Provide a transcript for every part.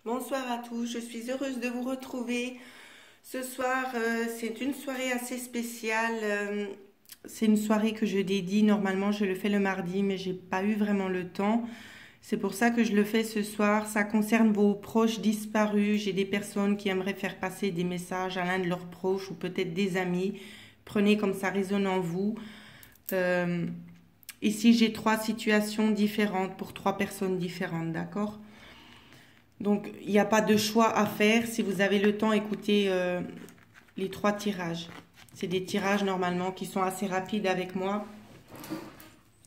Bonsoir à tous, je suis heureuse de vous retrouver. Ce soir, c'est une soirée assez spéciale. C'est une soirée que je dédie. Normalement, je le fais le mardi, mais j'ai pas eu vraiment le temps. C'est pour ça que je le fais ce soir. Ça concerne vos proches disparus. J'ai des personnes qui aimeraient faire passer des messages à l'un de leurs proches ou peut-être des amis. Prenez comme ça résonne en vous. Euh, Ici, j'ai trois situations différentes pour trois personnes différentes, d'accord? Donc, il n'y a pas de choix à faire. Si vous avez le temps, écoutez les trois tirages. C'est des tirages normalement qui sont assez rapides avec moi.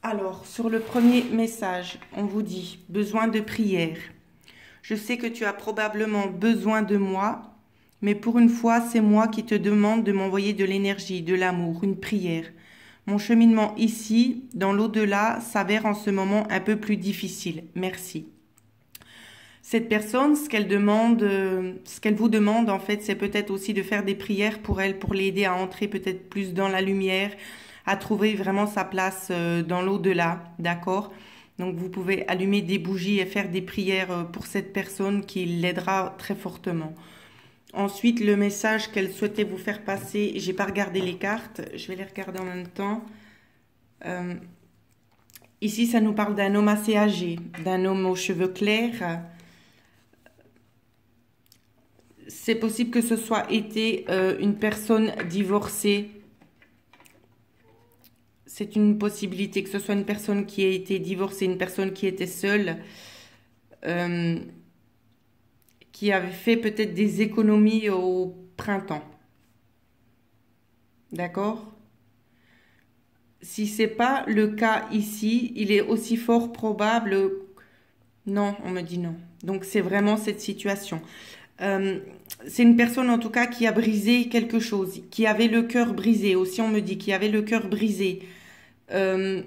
Alors, sur le premier message, on vous dit besoin de prière. Je sais que tu as probablement besoin de moi, mais pour une fois, c'est moi qui te demande de m'envoyer de l'énergie, de l'amour, une prière. Mon cheminement ici, dans l'au-delà, s'avère en ce moment un peu plus difficile. Merci. Cette personne, ce qu'elle vous demande en fait, c'est peut-être aussi de faire des prières pour elle, pour l'aider à entrer peut-être plus dans la lumière, à trouver vraiment sa place dans l'au-delà, d'accord? Donc vous pouvez allumer des bougies et faire des prières pour cette personne qui l'aidera très fortement. Ensuite, le message qu'elle souhaitait vous faire passer, j'ai pas regardé les cartes, je vais les regarder en même temps. Euh, Ici, ça nous parle d'un homme assez âgé, d'un homme aux cheveux clairs. C'est possible que ce soit été une personne divorcée. C'est une possibilité que ce soit une personne qui a été divorcée, une personne qui était seule, euh, qui avait fait peut-être des économies au printemps. D'accord? Si c'est pas le cas ici, il est aussi fort probable. Non, on me dit non. Donc c'est vraiment cette situation. Euh, c'est une personne en tout cas qui a brisé quelque chose, qui avait le cœur brisé. Aussi, on me dit qui avait le cœur brisé. Euh,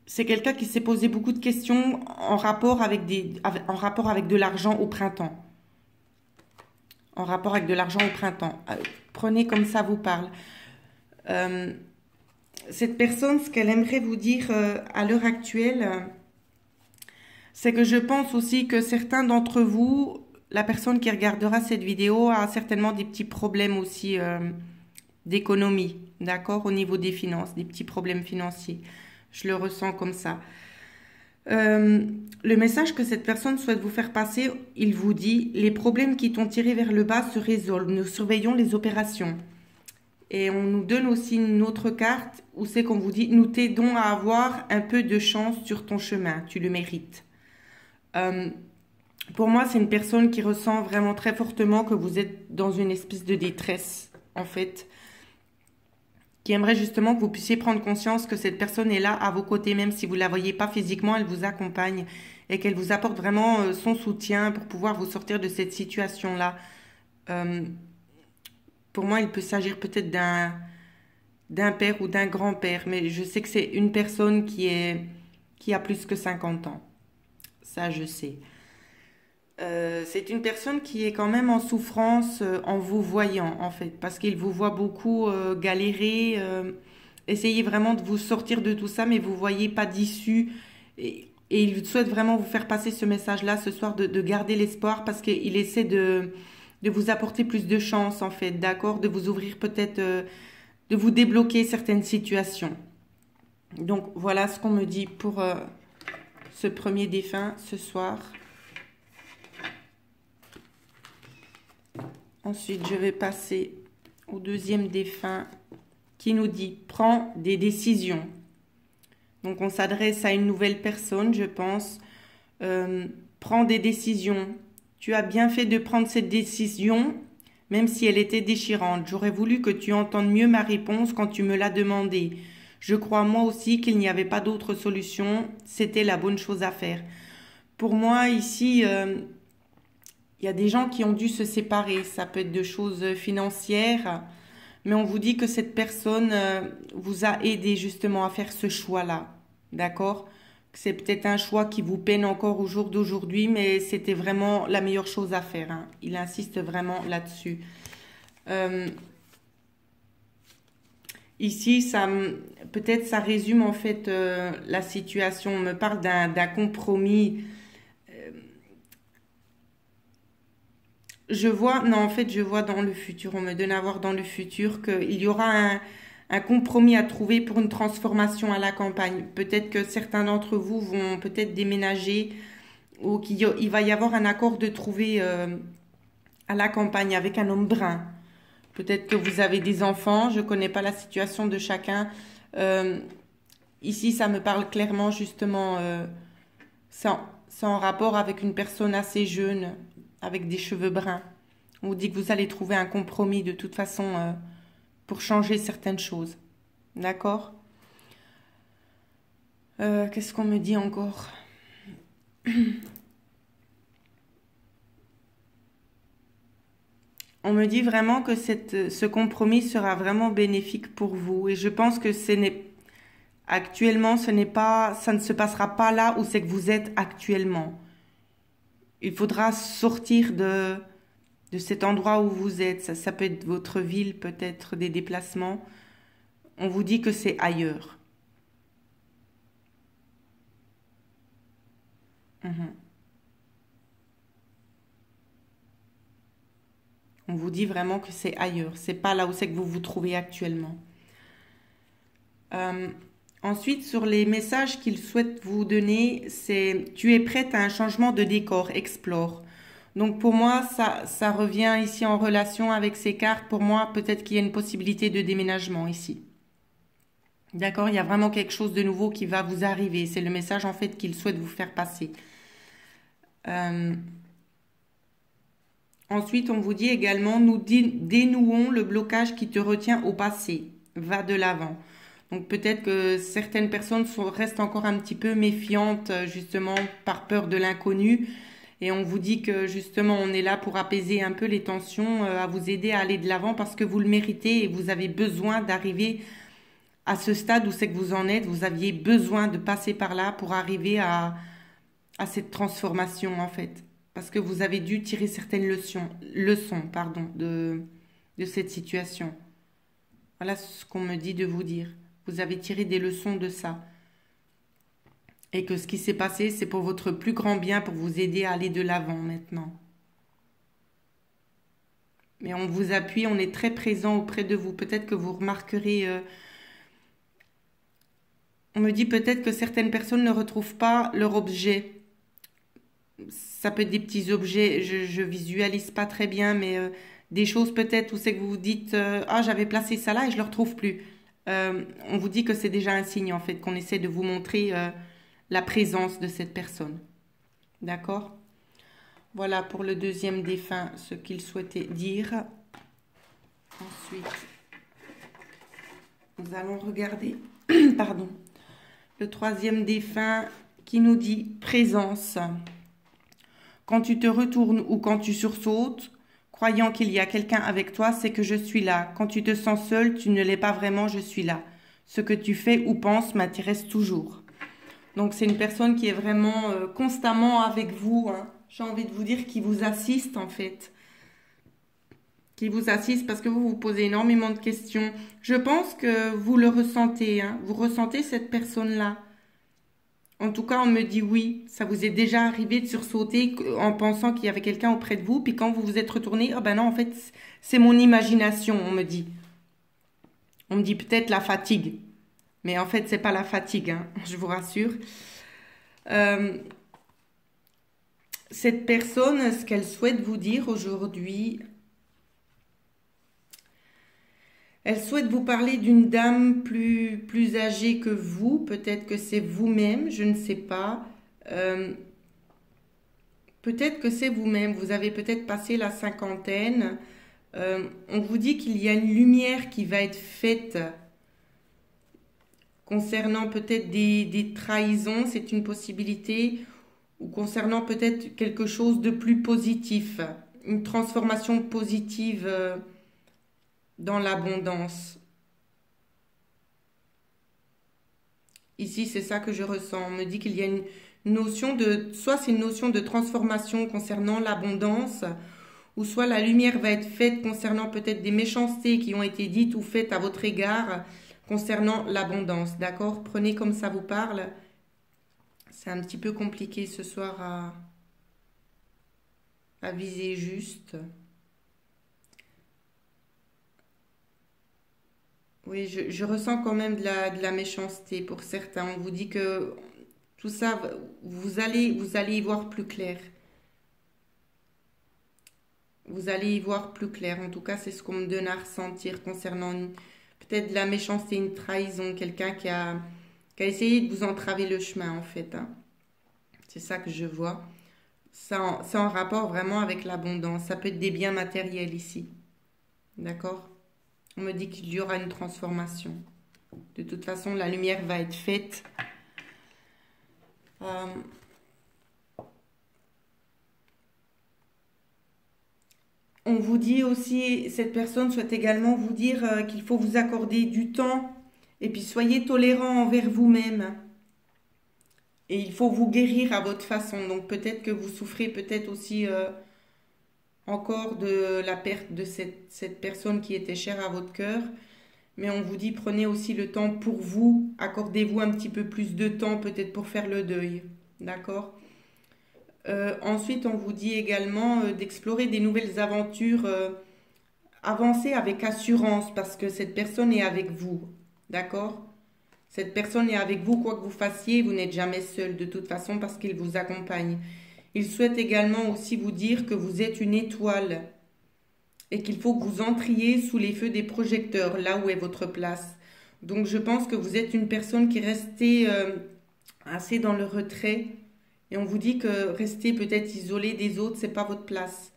c'est quelqu'un qui s'est posé beaucoup de questions en rapport avec de l'argent au printemps. En rapport avec de l'argent au printemps. Prenez comme ça vous parle. Euh, cette personne, ce qu'elle aimerait vous dire à l'heure actuelle, c'est que je pense aussi que certains d'entre vous, la personne qui regardera cette vidéo a certainement des petits problèmes aussi d'économie, d'accord, au niveau des finances, des petits problèmes financiers. Je le ressens comme ça. Euh, le message que cette personne souhaite vous faire passer, il vous dit, les problèmes qui t'ont tiré vers le bas se résolvent. Nous surveillons les opérations. Et on nous donne aussi une autre carte où c'est qu'on vous dit, nous t'aidons à avoir un peu de chance sur ton chemin. Tu le mérites. Euh, pour moi, c'est une personne qui ressent vraiment très fortement que vous êtes dans une espèce de détresse, en fait, qui aimerait justement que vous puissiez prendre conscience que cette personne est là à vos côtés, même si vous ne la voyez pas physiquement, elle vous accompagne et qu'elle vous apporte vraiment son soutien pour pouvoir vous sortir de cette situation-là. Euh, pour moi, il peut s'agir peut-être d'un père ou d'un grand-père, mais je sais que c'est une personne qui a plus que 50 ans. Ça, je sais. C'est une personne qui est quand même en souffrance en vous voyant, en fait, parce qu'il vous voit beaucoup galérer, essayer vraiment de vous sortir de tout ça, mais vous voyez pas d'issue. Et il souhaite vraiment vous faire passer ce message-là ce soir de garder l'espoir parce qu'il essaie de vous apporter plus de chance, en fait, d'accord? De vous ouvrir peut-être, de vous débloquer certaines situations. Donc voilà ce qu'on me dit pour ce premier défunt ce soir. Ensuite, je vais passer au deuxième défunt qui nous dit prends des décisions. Donc, on s'adresse à une nouvelle personne, je pense. Prends des décisions. Tu as bien fait de prendre cette décision, même si elle était déchirante. J'aurais voulu que tu entendes mieux ma réponse quand tu me l'as demandé. Je crois moi aussi qu'il n'y avait pas d'autre solution. C'était la bonne chose à faire. Pour moi, ici, il y a des gens qui ont dû se séparer. Ça peut être de choses financières, mais on vous dit que cette personne vous a aidé justement à faire ce choix-là. D'accord? C'est peut-être un choix qui vous peine encore au jour d'aujourd'hui, mais c'était vraiment la meilleure chose à faire, hein. Il insiste vraiment là-dessus. Euh, Ici, peut-être ça résume en fait la situation. On me parle d'un compromis Je vois, non, en fait, je vois dans le futur, on me donne à voir dans le futur qu'il y aura un compromis à trouver pour une transformation à la campagne. Peut-être que certains d'entre vous vont peut-être déménager ou il va y avoir un accord de trouver à la campagne avec un homme brun. Peut-être que vous avez des enfants, je ne connais pas la situation de chacun. Euh, Ici, ça me parle clairement justement, c'est en rapport avec une personne assez jeune, avec des cheveux bruns. On vous dit que vous allez trouver un compromis de toute façon pour changer certaines choses. D'accord? Qu'est-ce qu'on me dit encore? On me dit vraiment que ce compromis sera vraiment bénéfique pour vous. Et je pense que actuellement, ça ne se passera pas là où c'est que vous êtes actuellement. Il faudra sortir de cet endroit où vous êtes. Ça peut être votre ville, peut-être des déplacements. On vous dit que c'est ailleurs. Mhm. On vous dit vraiment que c'est ailleurs. C'est pas là où c'est que vous vous trouvez actuellement. Euh, Ensuite, sur les messages qu'il souhaite vous donner, c'est tu es prête à un changement de décor, explore. Donc pour moi, ça revient ici en relation avec ces cartes. Pour moi, peut-être qu'il y a une possibilité de déménagement ici. D'accord? Il y a vraiment quelque chose de nouveau qui va vous arriver. C'est le message en fait qu'il souhaite vous faire passer. Euh, Ensuite, on vous dit également, nous dénouons le blocage qui te retient au passé. Va de l'avant. Donc peut-être que certaines personnes restent encore un petit peu méfiantes, justement, par peur de l'inconnu. Et on vous dit que justement, on est là pour apaiser un peu les tensions, à vous aider à aller de l'avant parce que vous le méritez et vous avez besoin d'arriver à ce stade où c'est que vous en êtes. Vous aviez besoin de passer par là pour arriver à cette transformation, en fait. Parce que vous avez dû tirer certaines leçons, pardon, de cette situation. Voilà ce qu'on me dit de vous dire. Vous avez tiré des leçons de ça. Et que ce qui s'est passé, c'est pour votre plus grand bien, pour vous aider à aller de l'avant maintenant. Mais on vous appuie, on est très présent auprès de vous. Peut-être que vous remarquerez, on me dit peut-être que certaines personnes ne retrouvent pas leur objet. Ça peut être des petits objets, je visualise pas très bien, mais des choses peut-être où c'est que vous vous dites, ah j'avais placé ça là et je le retrouve plus. On vous dit que c'est déjà un signe en fait, qu'on essaie de vous montrer la présence de cette personne. D'accord? Voilà pour le deuxième défunt, ce qu'il souhaitait dire. Ensuite, nous allons regarder, pardon, le troisième défunt qui nous dit présence. Quand tu te retournes ou quand tu sursautes, croyant qu'il y a quelqu'un avec toi, c'est que je suis là. Quand tu te sens seul, tu ne l'es pas vraiment, je suis là. Ce que tu fais ou penses m'intéresse toujours. Donc c'est une personne qui est vraiment constamment avec vous, hein. J'ai envie de vous dire qui vous assiste en fait. Qui vous assiste parce que vous vous posez énormément de questions. Je pense que vous le ressentez, hein. Vous ressentez cette personne-là. En tout cas, on me dit oui. Ça vous est déjà arrivé de sursauter en pensant qu'il y avait quelqu'un auprès de vous. Puis quand vous vous êtes retourné, oh ben non, en fait, c'est mon imagination, on me dit. On me dit peut-être la fatigue. Mais en fait, c'est pas la fatigue, hein, je vous rassure. Euh, cette personne, ce qu'elle souhaite vous dire aujourd'hui, elle souhaite vous parler d'une dame plus âgée que vous. Peut-être que c'est vous-même, je ne sais pas. Euh, Peut-être que c'est vous-même. Vous avez peut-être passé la cinquantaine. On vous dit qu'il y a une lumière qui va être faite concernant peut-être des trahisons, c'est une possibilité, ou concernant peut-être quelque chose de plus positif, une transformation positive dans l'abondance. Ici, c'est ça que je ressens. On me dit qu'il y a une notion soit c'est une notion de transformation concernant l'abondance, ou soit la lumière va être faite concernant peut-être des méchancetés qui ont été dites ou faites à votre égard concernant l'abondance. D'accord? Prenez comme ça vous parle. C'est un petit peu compliqué ce soir à viser juste. Oui, je ressens quand même de la méchanceté pour certains. On vous dit que tout ça, vous allez y voir plus clair. Vous allez y voir plus clair. En tout cas, c'est ce qu'on me donne à ressentir concernant peut-être de la méchanceté, une trahison, quelqu'un qui a essayé de vous entraver le chemin, en fait, hein. C'est ça que je vois. C'est en rapport vraiment avec l'abondance. Ça peut être des biens matériels ici. D'accord? On me dit qu'il y aura une transformation. De toute façon, la lumière va être faite. Euh, on vous dit aussi, cette personne souhaite également vous dire qu'il faut vous accorder du temps et puis soyez tolérant envers vous-même. Et il faut vous guérir à votre façon. Donc peut-être que vous souffrez peut-être aussi encore de la perte de cette personne qui était chère à votre cœur. Mais on vous dit prenez aussi le temps pour vous. Accordez-vous un petit peu plus de temps peut-être pour faire le deuil. D'accord? Ensuite, on vous dit également d'explorer des nouvelles aventures. Avancez avec assurance parce que cette personne est avec vous. D'accord? Cette personne est avec vous, quoi que vous fassiez, vous n'êtes jamais seul de toute façon parce qu'il vous accompagne. Il souhaite également aussi vous dire que vous êtes une étoile et qu'il faut que vous entriez sous les feux des projecteurs, là où est votre place. Donc je pense que vous êtes une personne qui restait assez dans le retrait et on vous dit que rester peut-être isolé des autres, c'est pas votre place.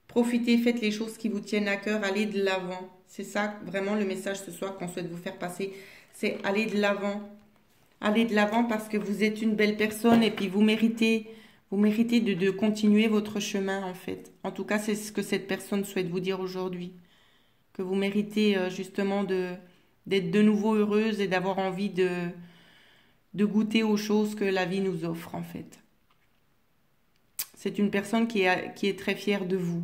Profitez, faites les choses qui vous tiennent à cœur, allez de l'avant. C'est ça vraiment le message ce soir qu'on souhaite vous faire passer. C'est aller de l'avant. Allez de l'avant parce que vous êtes une belle personne et puis vous méritez de continuer votre chemin en fait. En tout cas, c'est ce que cette personne souhaite vous dire aujourd'hui. Que vous méritez justement d'être de nouveau heureuse et d'avoir envie de goûter aux choses que la vie nous offre en fait. C'est une personne qui est très fière de vous,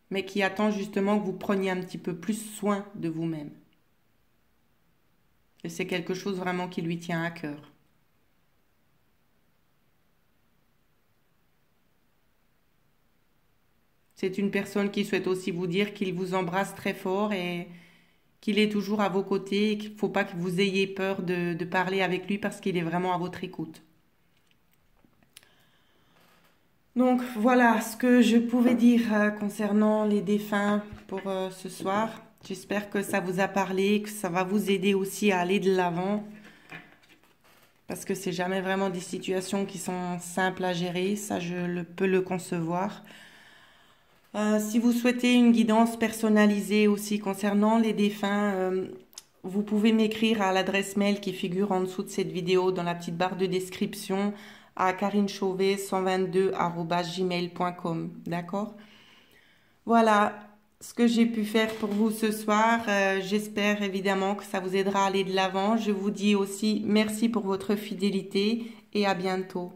mais qui attend justement que vous preniez un petit peu plus soin de vous-même. Et c'est quelque chose vraiment qui lui tient à cœur. C'est une personne qui souhaite aussi vous dire qu'il vous embrasse très fort et qu'il est toujours à vos côtés et qu'il ne faut pas que vous ayez peur de parler avec lui parce qu'il est vraiment à votre écoute. Donc voilà ce que je pouvais dire concernant les défunts pour ce soir. J'espère que ça vous a parlé, que ça va vous aider aussi à aller de l'avant. Parce que c'est jamais vraiment des situations qui sont simples à gérer, ça peux le concevoir. Si vous souhaitez une guidance personnalisée aussi concernant les défunts, vous pouvez m'écrire à l'adresse mail qui figure en dessous de cette vidéo dans la petite barre de description à karinechauvet122@gmail.com. D'accord? Voilà ce que j'ai pu faire pour vous ce soir. J'espère évidemment que ça vous aidera à aller de l'avant. Je vous dis aussi merci pour votre fidélité et à bientôt.